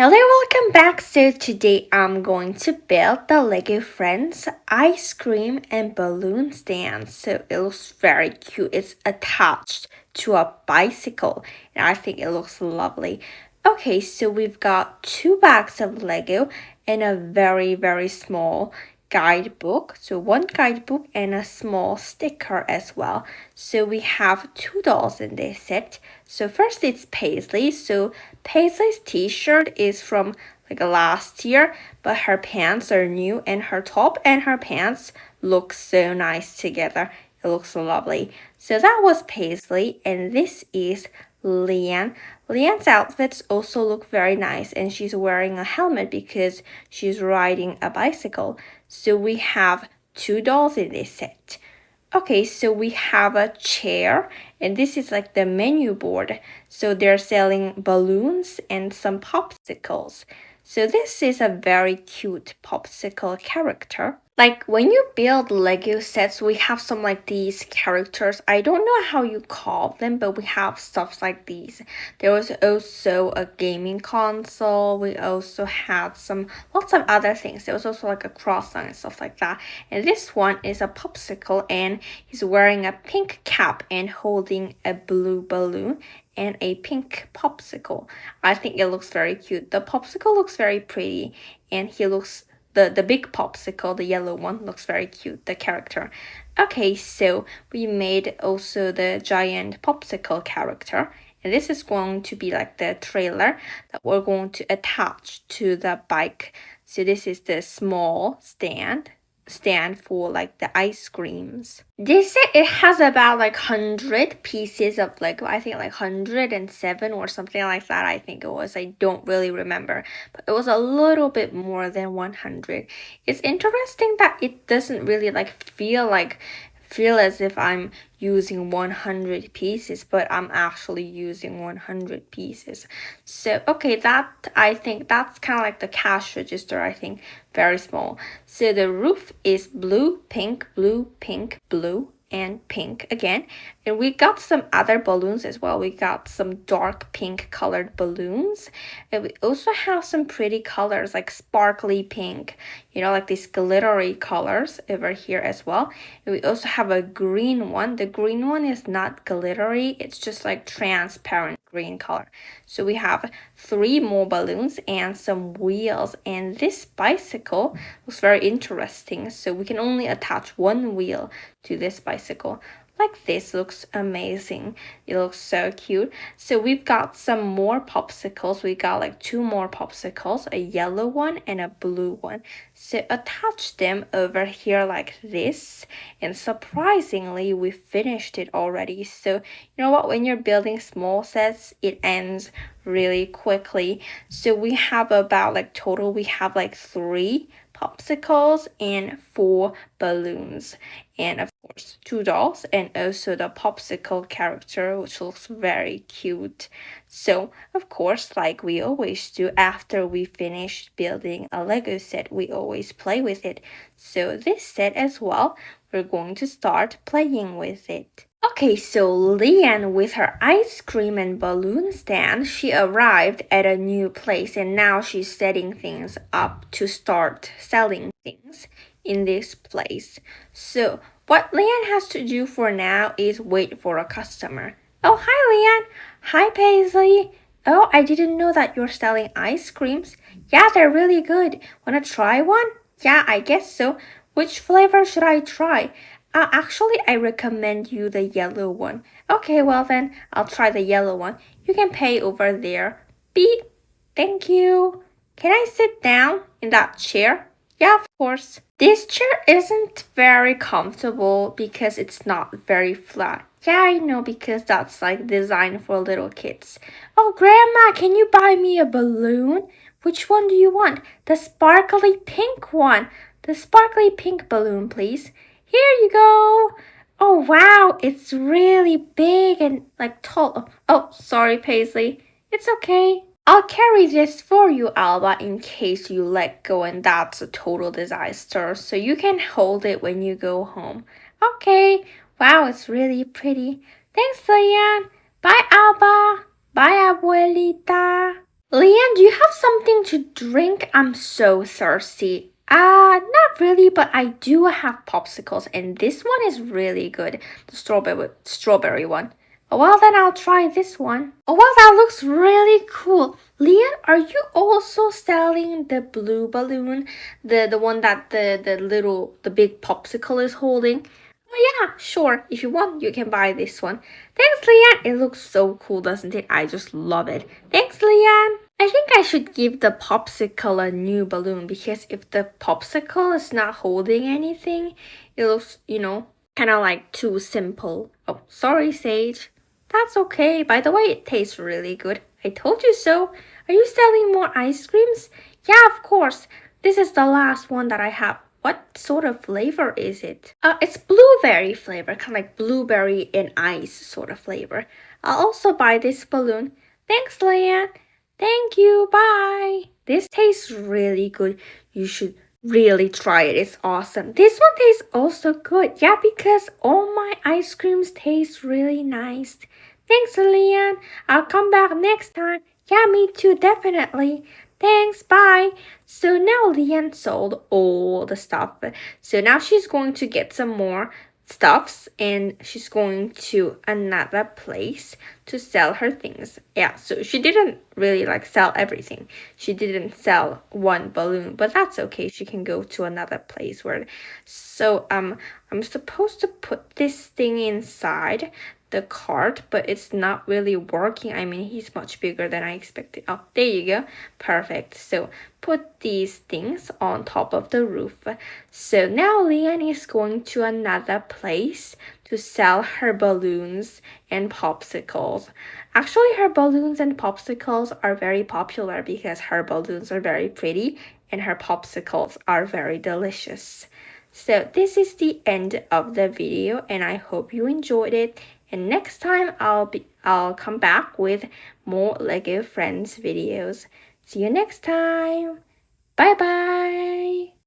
Hello, welcome back. So today I'm going to build the Lego Friends ice cream and balloon stand. So it looks very cute. It's attached to a bicycle and I think it looks lovely. Okay, so we've got 2 bags of Lego and a very small guidebook. So one guidebook and a small sticker as well. So we have 2 dolls in this set. So first it's Paisley. So Paisley's t-shirt is from like last year, but her pants are new and her top and her pants look so nice together. It looks lovely. So that was Paisley and this is Leanne. Leanne's outfits also look very nice and she's wearing a helmet because she's riding a bicycle. So we have 2 dolls in this set. Okay, so we have a chair and this is like the menu board. So they're selling balloons and some popsicles. So this is a very cute popsicle character. Like when you build Lego sets, we have some like these characters. I don't know how you call them, but we have stuff like these. There was also a gaming console. We also had lots of other things. There was also like a croissant and stuff like that. And this one is a popsicle and he's wearing a pink cap and holding a blue balloon and a pink popsicle. I think it looks very cute. The popsicle looks very pretty and he looks the big popsicle, the yellow one, looks very cute, the character. Okay, so we made also the giant popsicle character. And this is going to be like the trailer that we're going to attach to the bike. So this is the small stand for like the ice creams. This set it has about like 100 pieces of Lego. I think like 107 or something like that. I think it was. I don't really remember, but it was a little bit more than 100. It's interesting that it doesn't really like feel as if I'm using 100 pieces, but I'm actually using 100 pieces. So, okay, I think that's kind of like the cash register, I think, very small. So the roof is blue, pink, and pink again. And we got some other balloons as well. We got some dark pink colored balloons. And we also have some pretty colors like sparkly pink, like these glittery colors over here as well. And we also have a green one. The green one is not glittery. It's just like transparent green color. So we have 3 more balloons and some wheels, and this bicycle looks very interesting. So we can only attach 1 wheel to this bicycle. Like this looks amazing. It looks so cute. So we've got some more popsicles. We got like 2 more popsicles, a yellow one and a blue one. So attach them over here like this. And surprisingly, we finished it already. So you know what? When you're building small sets, it ends really quickly. So we have about like total, we have like 3 popsicles and 4 balloons. And of course 2 dolls and also the popsicle character, which looks very cute. So of course, like we always do after we finish building a Lego set, we always play with it. So this set as well, we're going to start playing with it. Okay, so Leanne with her ice cream and balloon stand, she arrived at a new place and now she's setting things up to start selling things in this place. So what Leanne has to do for now is wait for a customer. Oh, hi Leanne. Hi Paisley. Oh, I didn't know that you're selling ice creams. Yeah, they're really good. Wanna try one? Yeah, I guess so. Which flavor should I try? Actually, I recommend you the yellow one. Okay, well then, I'll try the yellow one. You can pay over there. Beep. Thank you. Can I sit down in that chair? Yeah, of course. This chair isn't very comfortable because it's not very flat. Yeah, I know, because that's like designed for little kids. Oh, Grandma, can you buy me a balloon? Which one do you want? The sparkly pink one. The sparkly pink balloon, please. Here you go. Oh, wow, it's really big and like tall. Oh, sorry, Paisley. It's okay. I'll carry this for you, Alba, in case you let go and that's a total disaster. So you can hold it when you go home. Okay. Wow, it's really pretty. Thanks, Leanne. Bye, Alba. Bye, Abuelita. Leanne, do you have something to drink? I'm so thirsty. Not really, but I do have popsicles, and this one is really good. The strawberry one. Oh, well, then I'll try this one. Oh, well, that looks really cool. Leon, are you also selling the blue balloon? The one that the big popsicle is holding? Oh, yeah, sure. If you want, you can buy this one. Thanks, Leanne. It looks so cool, doesn't it? I just love it. Thanks, Leanne. I think I should give the popsicle a new balloon because if the popsicle is not holding anything, it looks, kind of like too simple. Oh, sorry, Sage. That's okay. By the way, it tastes really good. I told you so. Are you selling more ice creams? Yeah, of course. This is the last one that I have. What sort of flavor is it? It's blueberry flavor, kind of like blueberry and ice sort of flavor. I'll also buy this balloon. Thanks, Leanne. Thank you. Bye. This tastes really good. You should really try it. It's awesome. This one tastes also good. Yeah, because all my ice creams taste really nice. Thanks, Leanne. I'll come back next time. Yeah, me too, definitely. Thanks, bye. So now Leanne sold all the stuff. So now she's going to get some more stuffs and she's going to another place to sell her things. Yeah, so she didn't really sell everything. She didn't sell one balloon, but that's okay. She can go to another place where I'm supposed to put this thing inside the cart, but it's not really working. I mean, he's much bigger than I expected. Oh, there you go. Perfect. So put these things on top of the roof. So now Leanne is going to another place to sell her balloons and popsicles. Actually, her balloons and popsicles are very popular because her balloons are very pretty and her popsicles are very delicious. So this is the end of the video and I hope you enjoyed it. And next time I'll come back with more Lego Friends videos. See you next time. Bye bye.